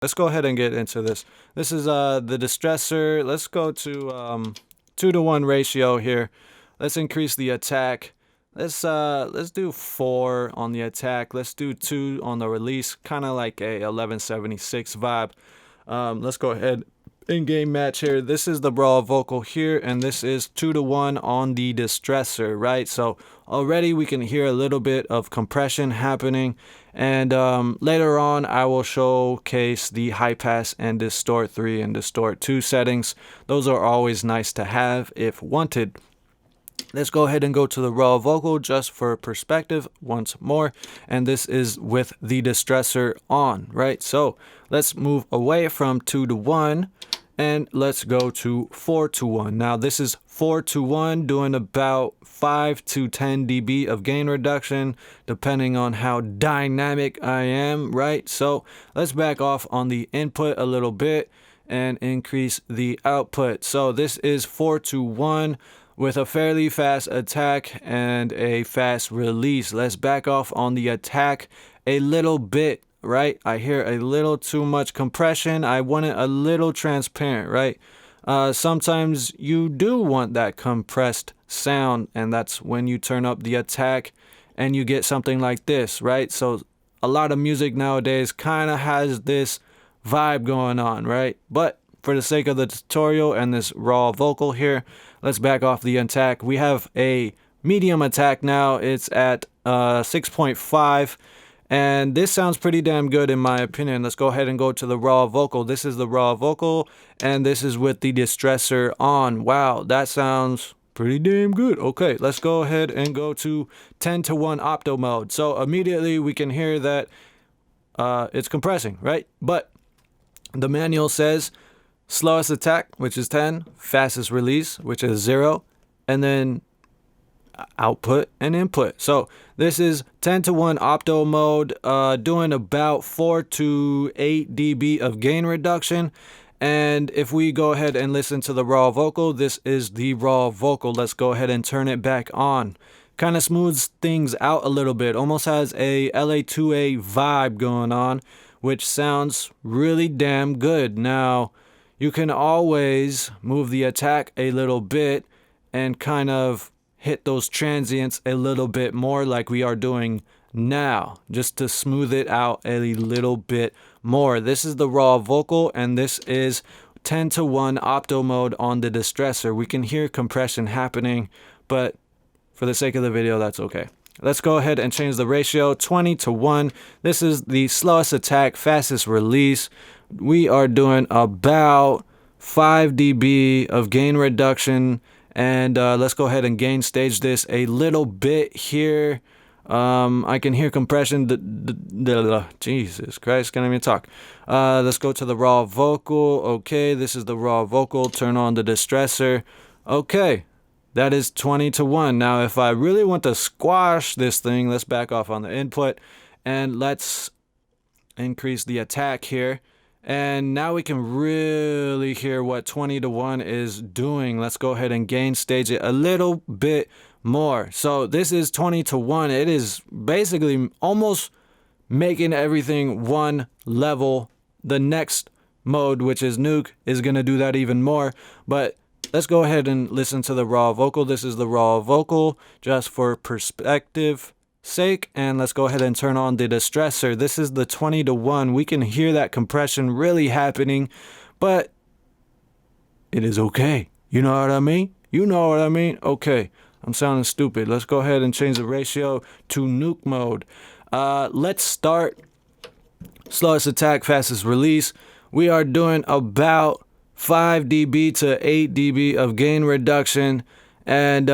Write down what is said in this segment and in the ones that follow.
let's go ahead and get into this. This is the Distressor. Let's go to 2-to-1 ratio here. Let's increase the attack. Let's do 4 on the attack. Let's do 2 on the release, kind of like a 1176 vibe. Let's go ahead in-game match here. This is the raw vocal here, and this is 2-to-1 on the Distressor, right? So already we can hear a little bit of compression happening, and later on I will showcase the high pass and distort 3 and distort 2 settings. Those are always nice to have if wanted. Let's go ahead and go to the raw vocal just for perspective once more. And this is with the Distressor on, right? So let's move away from 2-to-1 and let's go to 4-to-1. Now this is 4-to-1 doing about 5 to 10 dB of gain reduction depending on how dynamic I am, right? So let's back off on the input a little bit and increase the output. So this is 4-to-1 with a fairly fast attack and a fast release. Let's back off on the attack a little bit, right? I hear a little too much compression. I want it a little transparent, right? Sometimes you do want that compressed sound, and that's when you turn up the attack and you get something like this, right? So a lot of music nowadays kind of has this vibe going on, right? But for the sake of the tutorial and this raw vocal here, let's back off the attack. We have a medium attack now. It's at 6.5. And this sounds pretty damn good in my opinion. Let's go ahead and go to the raw vocal. This is the raw vocal, and this is with the Distressor on. Wow, that sounds pretty damn good. Okay, let's go ahead and go to 10-to-1 opto mode. So immediately we can hear that it's compressing, right? But the manual says slowest attack, which is 10, fastest release, which is 0, and then output and input. So this is 10-to-1 opto mode, doing about 4 to 8 dB of gain reduction. And if we go ahead and listen to the raw vocal, this is the raw vocal. Let's go ahead and turn it back on. Kind of smooths things out a little bit, almost has a LA2A vibe going on, which sounds really damn good. Now, you can always move the attack a little bit and kind of hit those transients a little bit more like we are doing now, just to smooth it out a little bit more. This is the raw vocal, and this is 10-to-1 opto mode on the Distressor. We can hear compression happening, but for the sake of the video, that's okay. Let's go ahead and change the ratio 20-to-1. This is the slowest attack, fastest release. We are doing about 5 dB of gain reduction, and let's go ahead and gain stage this a little bit here. I can hear compression. Jesus Christ, can't even talk. Let's go to the raw vocal. Okay, this is the raw vocal. Turn on the Distressor. Okay, that is 20-to-1. Now, if I really want to squash this thing, let's back off on the input and let's increase the attack here. And now we can really hear what 20-to-1 is doing. Let's go ahead and gain stage it a little bit more. So this is 20-to-1. It is basically almost making everything one level. The next mode, which is nuke, is going to do that even more. But let's go ahead and listen to the raw vocal. This is the raw vocal just for perspective sake, and let's go ahead and turn on the Distressor. This is the 20-to-1. We can hear that compression really happening, but it is okay. You know what I mean? You know what I mean? Okay, I'm sounding stupid. Let's go ahead and change the ratio to nuke mode. Let's start slowest attack, fastest release. We are doing about 5 dB to 8 dB of gain reduction, and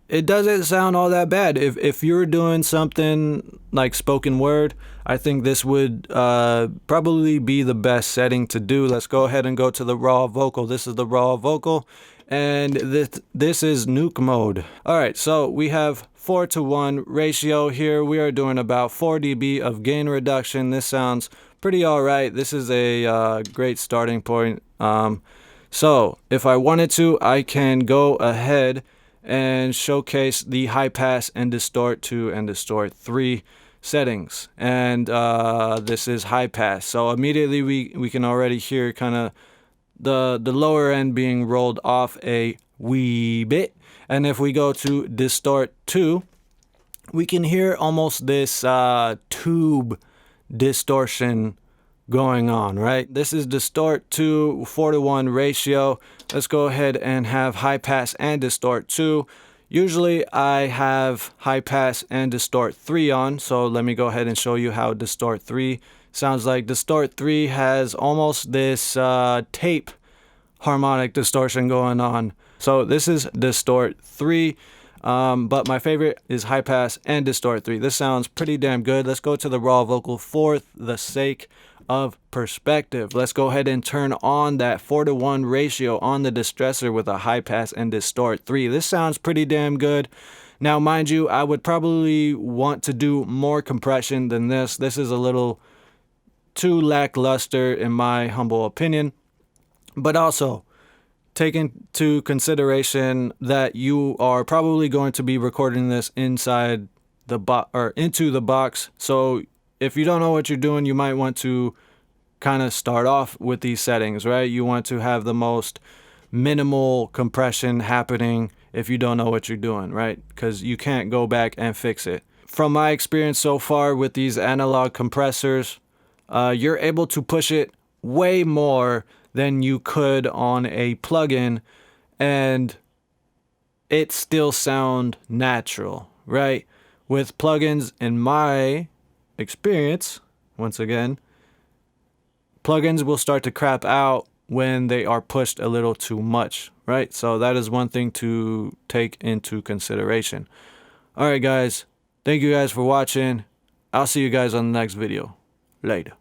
it doesn't sound all that bad. If you're doing something like spoken word, I think this would probably be the best setting to do. Let's go ahead and go to the raw vocal. This is the raw vocal, and this is nuke mode. All right, so we have 4-to-1 ratio here. We are doing about 4 dB of gain reduction. This sounds pretty all right. This is a great starting point. So if I wanted to, I can go ahead and showcase the high pass and distort 2 and distort 3 settings, and this is high pass. So immediately we can already hear kind of the lower end being rolled off a wee bit. And if we go to distort 2, we can hear almost this tube distortion going on, right? This is distort 2, 4:1 ratio. Let's go ahead and have high pass and distort 2. Usually I have high pass and distort 3 on, so let me go ahead and show you how distort 3 sounds like. Distort 3 has almost this tape harmonic distortion going on. So this is distort 3, but my favorite is high pass and distort 3. This sounds pretty damn good. Let's go to the raw vocal for the sake of perspective. Let's go ahead and turn on that 4:1 ratio on the distressor with a high pass and distort 3. This sounds pretty damn good. Now, mind you, I would probably want to do more compression than this. This is a little too lackluster in my humble opinion. But also, take into consideration that you are probably going to be recording this inside the box or into the box. So if you don't know what you're doing, you might want to kind of start off with these settings, right? You want to have the most minimal compression happening if you don't know what you're doing, right? Because you can't go back and fix it. From my experience so far with these analog compressors, you're able to push it way more than you could on a plugin, and it still sound natural, right? With plugins, in my experience, once again, plugins will start to crap out when they are pushed a little too much, right? So that is one thing to take into consideration. All right, guys. Thank you guys for watching. I'll see you guys on the next video. Later.